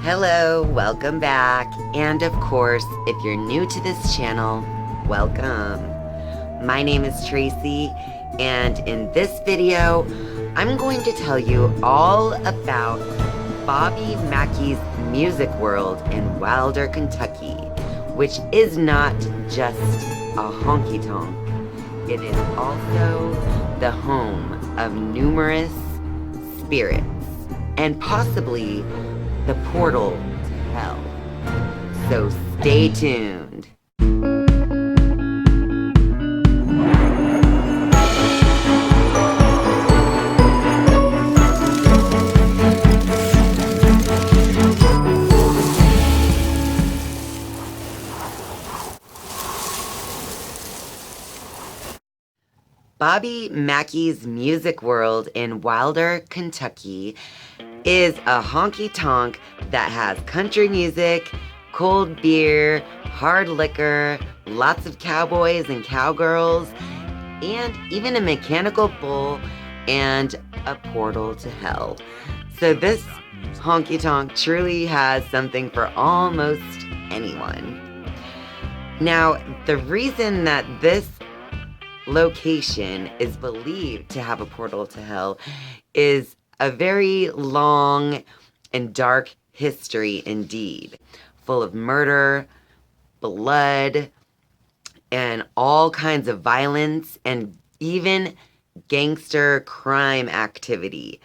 Hello, welcome back, and of course, if you're new to this channel, welcome. My name is Tracy, and in this video, I'm going to tell you all about Bobby Mackey's music world in Wilder, Kentucky, which is not just a honky-tonk. It is also the home of numerous spirits, and possibly the portal to hell. So stay tuned. Bobby Mackey's music world in Wilder, Kentucky is a honky-tonk that has country music, cold beer, hard liquor, lots of cowboys and cowgirls, and even a mechanical bull and a portal to hell. So this honky-tonk truly has something for almost anyone. Now, the reason that this location is believed to have a portal to hell is a very long and dark history indeed, full of murder, blood, and all kinds of violence, and even gangster crime activity.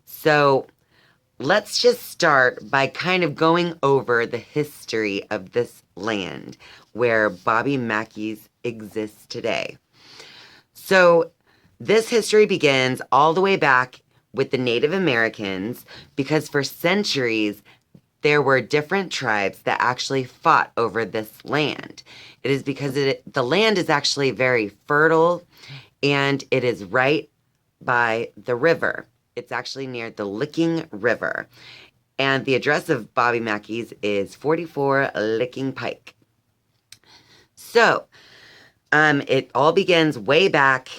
So let's just start by kind of going over the history of this land where Bobby Mackey's exists today. So this history begins all the way back with the Native Americans, because for centuries there were different tribes that actually fought over this land. It is because the land is actually very fertile, and it is right by the river. It's actually near the Licking River. And the address of Bobby Mackey's is 44 Licking Pike. So it all begins way back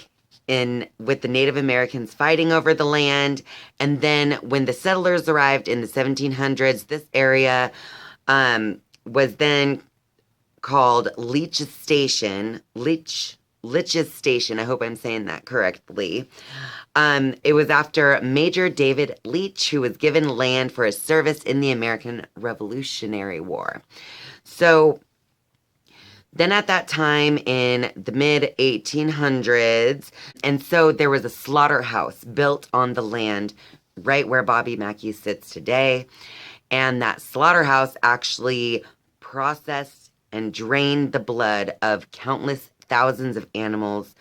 with the Native Americans fighting over the land, and then when the settlers arrived in the 1700s, this area was then called Leech's Station. Leech's Station. I hope I'm saying that correctly. It was after Major David Leech, who was given land for his service in the American Revolutionary War. So then at that time in the mid-1800s, and so there was a slaughterhouse built on the land right where Bobby Mackey sits today. And that slaughterhouse actually processed and drained the blood of countless thousands of animals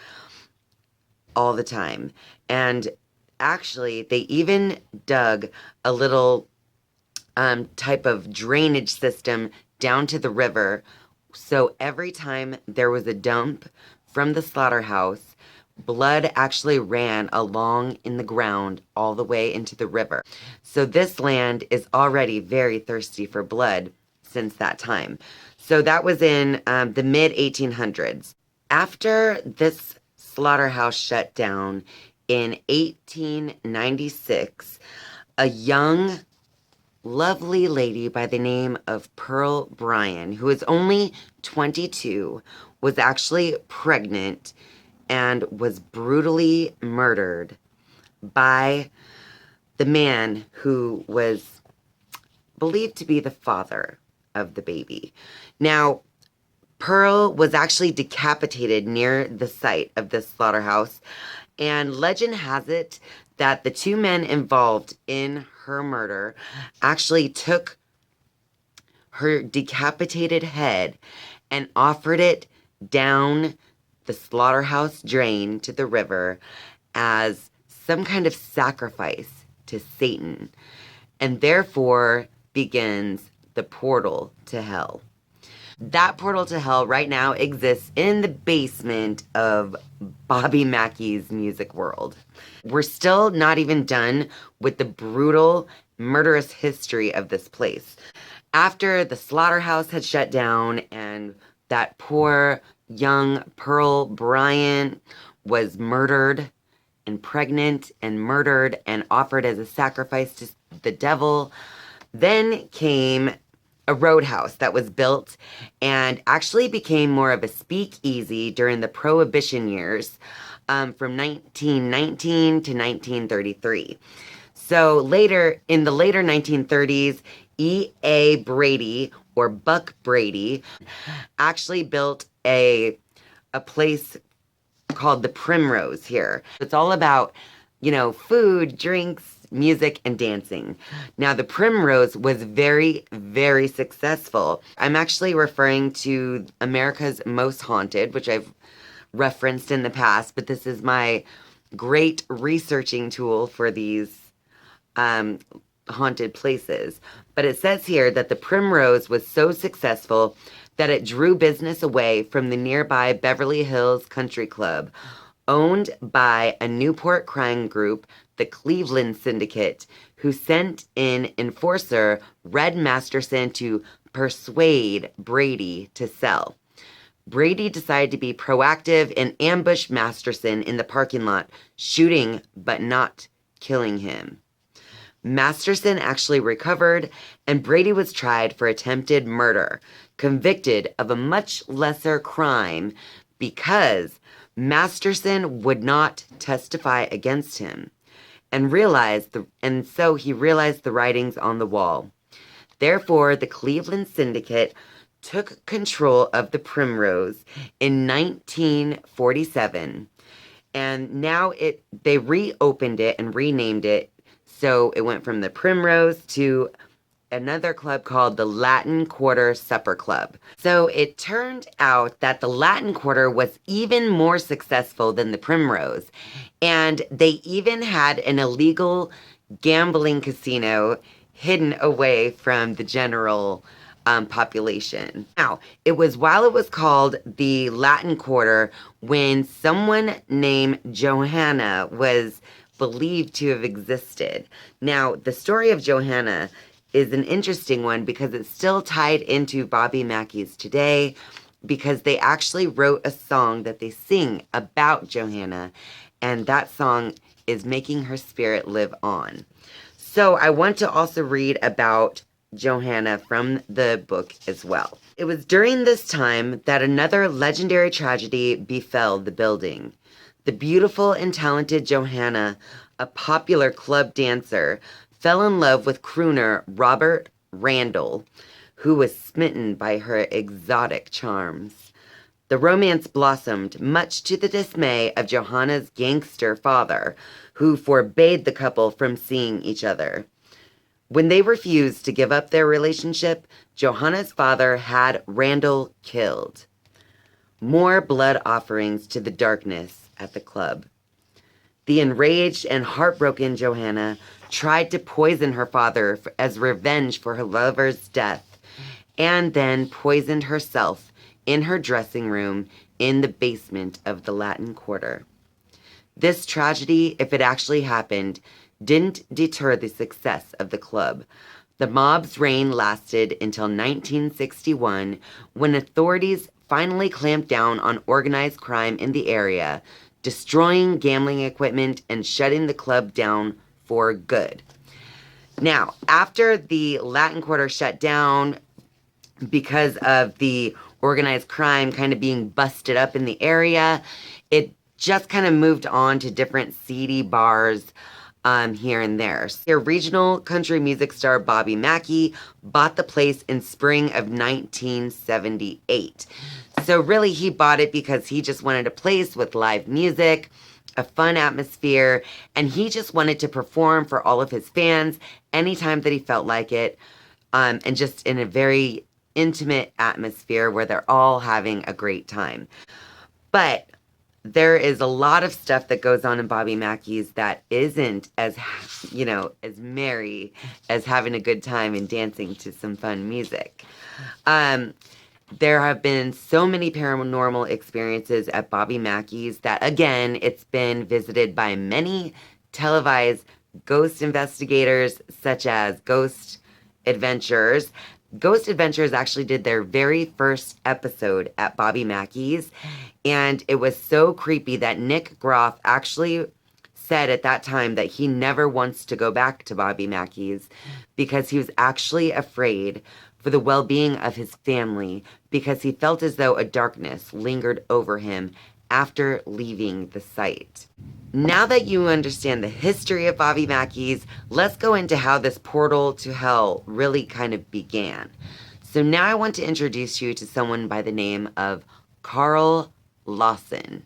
all the time. And actually, they even dug a little type of drainage system down to the river. So every time there was a dump from the slaughterhouse, blood actually ran along in the ground all the way into the river. So this land is already very thirsty for blood since that time. So that was in the mid-1800s. After this slaughterhouse shut down in 1896, a young lovely lady by the name of Pearl Bryan, who is only 22, was actually pregnant and was brutally murdered by the man who was believed to be the father of the baby. Now, Pearl was actually decapitated near the site of this slaughterhouse, and legend has it that the two men involved in her murder actually took her decapitated head and offered it down the slaughterhouse drain to the river as some kind of sacrifice to Satan, and therefore begins the portal to hell. That portal to hell right now exists in the basement of Bobby Mackey's music world. We're still not even done with the brutal, murderous history of this place. After the slaughterhouse had shut down and that poor young Pearl Bryan was murdered and pregnant and murdered and offered as a sacrifice to the devil, Then came a roadhouse that was built and actually became more of a speakeasy during the Prohibition years, from 1919 to 1933. So later, in the later 1930s, E.A. Brady, or Buck Brady, actually built a place called the Primrose here. It's all about, food, drinks, music, and dancing. Now, the Primrose was very, very successful. I'm actually referring to America's Most Haunted, which I've referenced in the past, but this is my great researching tool for these haunted places. But it says here that the Primrose was so successful that it drew business away from the nearby Beverly Hills Country Club, owned by a Newport crime group, the Cleveland Syndicate, who sent in enforcer Red Masterson to persuade Brady to sell. Brady decided to be proactive and ambush Masterson in the parking lot, shooting but not killing him. Masterson actually recovered, and Brady was tried for attempted murder, convicted of a much lesser crime because Masterson would not testify against him, and so he realized the writings on the wall. Therefore, the Cleveland Syndicate took control of the Primrose in 1947, and now they reopened it and renamed it. So it went from the Primrose to another club called the Latin Quarter Supper Club. So it turned out that the Latin Quarter was even more successful than the Primrose. And they even had an illegal gambling casino hidden away from the general population. Now, it was while it was called the Latin Quarter when someone named Johanna was believed to have existed. Now, the story of Johanna is an interesting one because it's still tied into Bobby Mackey's today, because they actually wrote a song that they sing about Johanna, and that song is Making Her Spirit Live On. So I want to also read about Johanna from the book as well. It was during this time that another legendary tragedy befell the building. The beautiful and talented Johanna, a popular club dancer, fell in love with crooner Robert Randall, who was smitten by her exotic charms. The romance blossomed, much to the dismay of Johanna's gangster father, who forbade the couple from seeing each other. When they refused to give up their relationship, Johanna's father had Randall killed. More blood offerings to the darkness at the club. The enraged and heartbroken Johanna tried to poison her father as revenge for her lover's death, and then poisoned herself in her dressing room in the basement of the Latin Quarter. This tragedy, if it actually happened, didn't deter the success of the club. The mob's reign lasted until 1961, when authorities finally clamped down on organized crime in the area, destroying gambling equipment and shutting the club down for good. Now, after the Latin Quarter shut down because of the organized crime kind of being busted up in the area, it just kind of moved on to different seedy bars here and there. So regional country music star Bobby Mackey bought the place in spring of 1978. So really, he bought it because he just wanted a place with live music, a fun atmosphere, and he just wanted to perform for all of his fans anytime that he felt like it, and just in a very intimate atmosphere where they're all having a great time. But there is a lot of stuff that goes on in Bobby Mackey's that isn't as merry as having a good time and dancing to some fun music. There have been so many paranormal experiences at Bobby Mackey's that, again, it's been visited by many televised ghost investigators, such as Ghost Adventures. Ghost Adventures actually did their very first episode at Bobby Mackey's, and it was so creepy that Nick Groff actually said at that time that he never wants to go back to Bobby Mackey's because he was actually afraid for the well-being of his family because he felt as though a darkness lingered over him after leaving the site. Now that you understand the history of Bobby Mackey's, let's go into how this portal to hell really kind of began. So now I want to introduce you to someone by the name of Carl Lawson.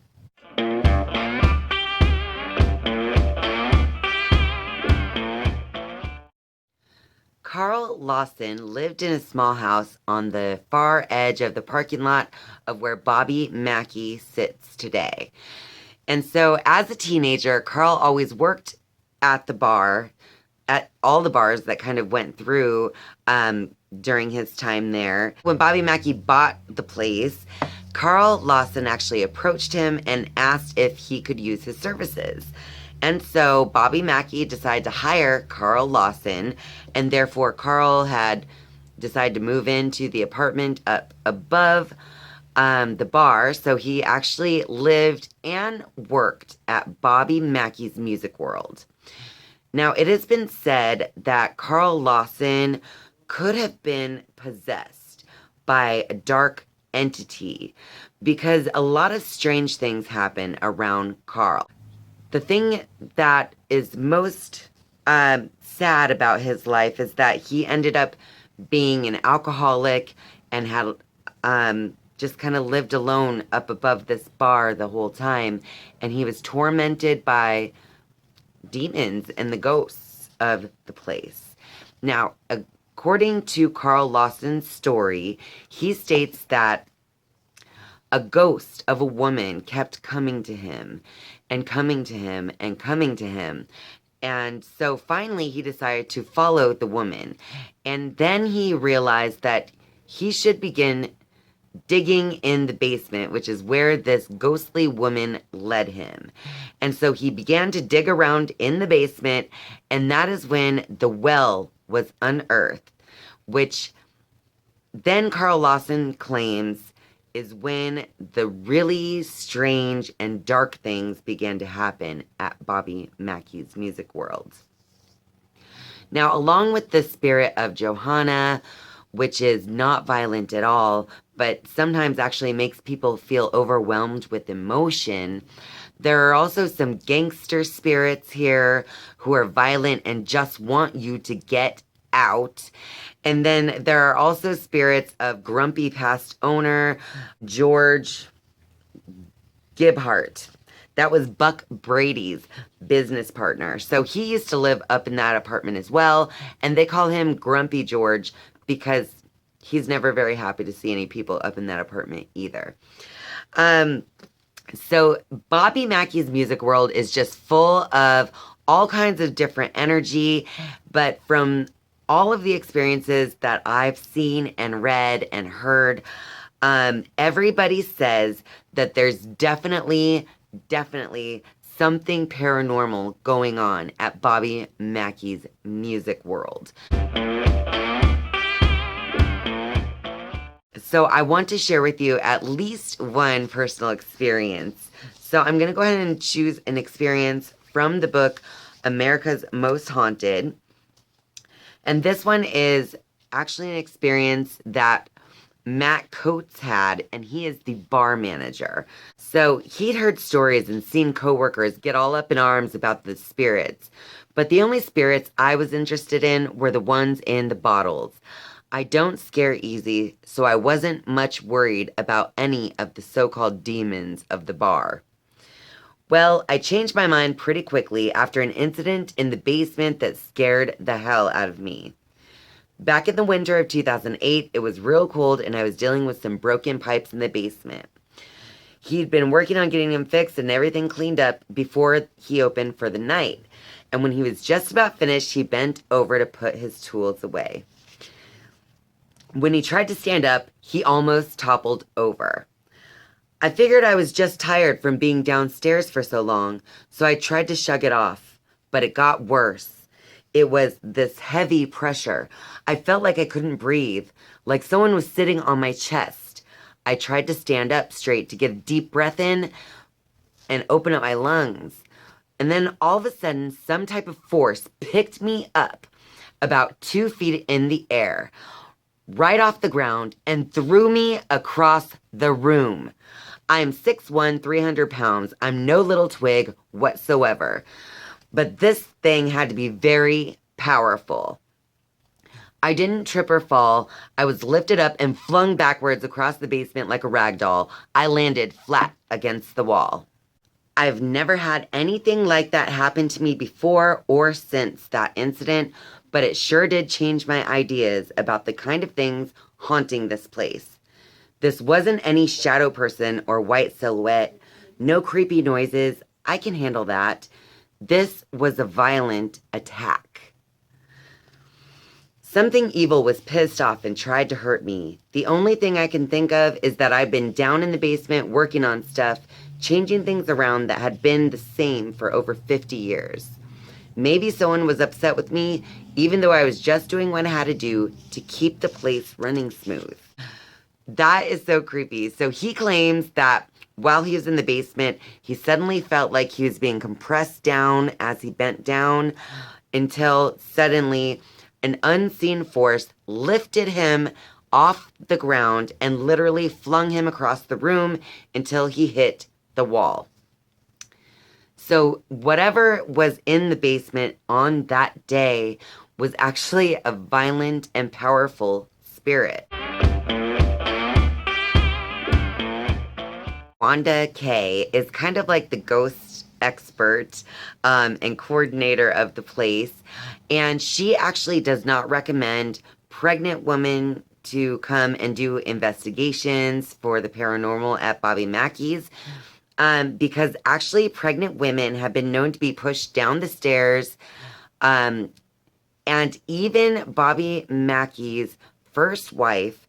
Carl Lawson lived in a small house on the far edge of the parking lot of where Bobby Mackey sits today. And so as a teenager, Carl always worked at the bar, at all the bars that kind of went through during his time there. When Bobby Mackey bought the place, Carl Lawson actually approached him and asked if he could use his services. And so Bobby Mackey decided to hire Carl Lawson, and therefore Carl had decided to move into the apartment up above the bar. So he actually lived and worked at Bobby Mackey's Music World. Now, it has been said that Carl Lawson could have been possessed by a dark entity because a lot of strange things happen around Carl. The thing that is most sad about his life is that he ended up being an alcoholic and had just kind of lived alone up above this bar the whole time. And he was tormented by demons and the ghosts of the place. Now, according to Carl Lawson's story, he states that a ghost of a woman kept coming to him and coming to him and coming to him. And so finally he decided to follow the woman. And then he realized that he should begin digging in the basement, which is where this ghostly woman led him. And so he began to dig around in the basement, and that is when the well was unearthed, which then Carl Lawson claims is when the really strange and dark things began to happen at Bobby Mackey's Music World. Now, along with the spirit of Johanna, which is not violent at all, but sometimes actually makes people feel overwhelmed with emotion, there are also some gangster spirits here who are violent and just want you to get out. And then there are also spirits of grumpy past owner George Gibhart. That was Buck Brady's business partner. So he used to live up in that apartment as well. And they call him Grumpy George because he's never very happy to see any people up in that apartment either. So Bobby Mackey's Music World is just full of all kinds of different energy. But from all of the experiences that I've seen and read and heard, everybody says that there's definitely something paranormal going on at Bobby Mackey's Music World. So I want to share with you at least one personal experience. So I'm going to go ahead and choose an experience from the book America's Most Haunted. And this one is actually an experience that Matt Coates had, and he is the bar manager. So he'd heard stories and seen coworkers get all up in arms about the spirits. But the only spirits I was interested in were the ones in the bottles. I don't scare easy, so I wasn't much worried about any of the so-called demons of the bar. Well, I changed my mind pretty quickly after an incident in the basement that scared the hell out of me. Back in the winter of 2008, it was real cold and I was dealing with some broken pipes in the basement. He'd been working on getting them fixed and everything cleaned up before he opened for the night. And when he was just about finished, he bent over to put his tools away. When he tried to stand up, he almost toppled over. I figured I was just tired from being downstairs for so long, so I tried to shrug it off, but it got worse. It was this heavy pressure. I felt like I couldn't breathe, like someone was sitting on my chest. I tried to stand up straight to get a deep breath in and open up my lungs. And then all of a sudden, some type of force picked me up about 2 feet in the air, right off the ground, and threw me across the room. I'm 6'1", 300 pounds. I'm no little twig whatsoever. But this thing had to be very powerful. I didn't trip or fall. I was lifted up and flung backwards across the basement like a rag doll. I landed flat against the wall. I've never had anything like that happen to me before or since that incident, but it sure did change my ideas about the kind of things haunting this place. This wasn't any shadow person or white silhouette. No creepy noises. I can handle that. This was a violent attack. Something evil was pissed off and tried to hurt me. The only thing I can think of is that I've been down in the basement working on stuff, changing things around that had been the same for over 50 years. Maybe someone was upset with me, even though I was just doing what I had to do to keep the place running smooth. That is so creepy. So he claims that while he was in the basement, he suddenly felt like he was being compressed down as he bent down until suddenly an unseen force lifted him off the ground and literally flung him across the room until he hit the wall. So whatever was in the basement on that day was actually a violent and powerful spirit. Wanda Kay is kind of like the ghost expert and coordinator of the place. And she actually does not recommend pregnant women to come and do investigations for the paranormal at Bobby Mackey's. Because actually pregnant women have been known to be pushed down the stairs. And even Bobby Mackey's first wife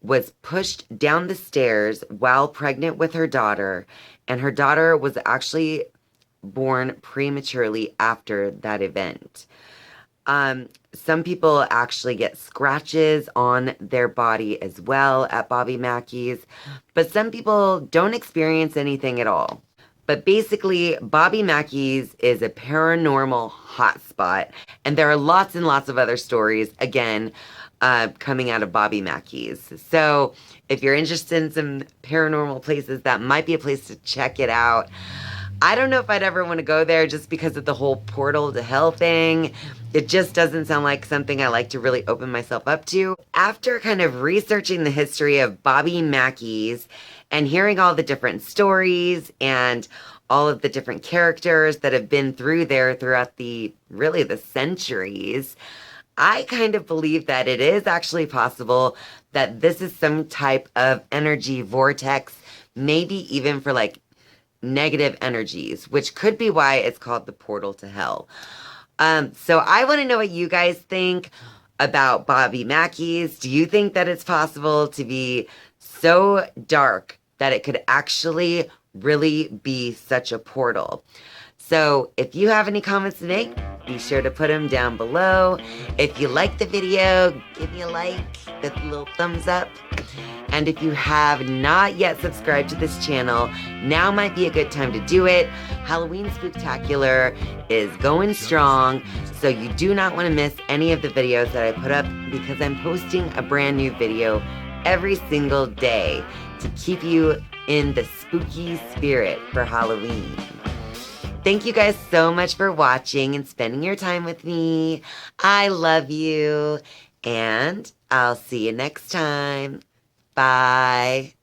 was pushed down the stairs while pregnant with her daughter. And her daughter was actually born prematurely after that event. Some people actually get scratches on their body as well at Bobby Mackey's, but some people don't experience anything at all. But basically, Bobby Mackey's is a paranormal hotspot, and there are lots and lots of other stories, again, coming out of Bobby Mackey's. So if you're interested in some paranormal places, that might be a place to check it out. I don't know if I'd ever want to go there just because of the whole portal to hell thing. It just doesn't sound like something I like to really open myself up to. After kind of researching the history of Bobby Mackey's and hearing all the different stories and all of the different characters that have been through there throughout the centuries, I kind of believe that it is actually possible that this is some type of energy vortex, maybe even for like negative energies, which could be why it's called the portal to hell. So I want to know what you guys think about Bobby Mackey's. Do you think that it's possible to be so dark that it could actually really be such a portal? So if you have any comments to make, be sure to put them down below. If you like the video, give me a like, that little thumbs up. And if you have not yet subscribed to this channel, now might be a good time to do it. Halloween Spooktacular is going strong, so you do not want to miss any of the videos that I put up because I'm posting a brand new video every single day to keep you in the spooky spirit for Halloween. Thank you guys so much for watching and spending your time with me. I love you, and I'll see you next time. Bye.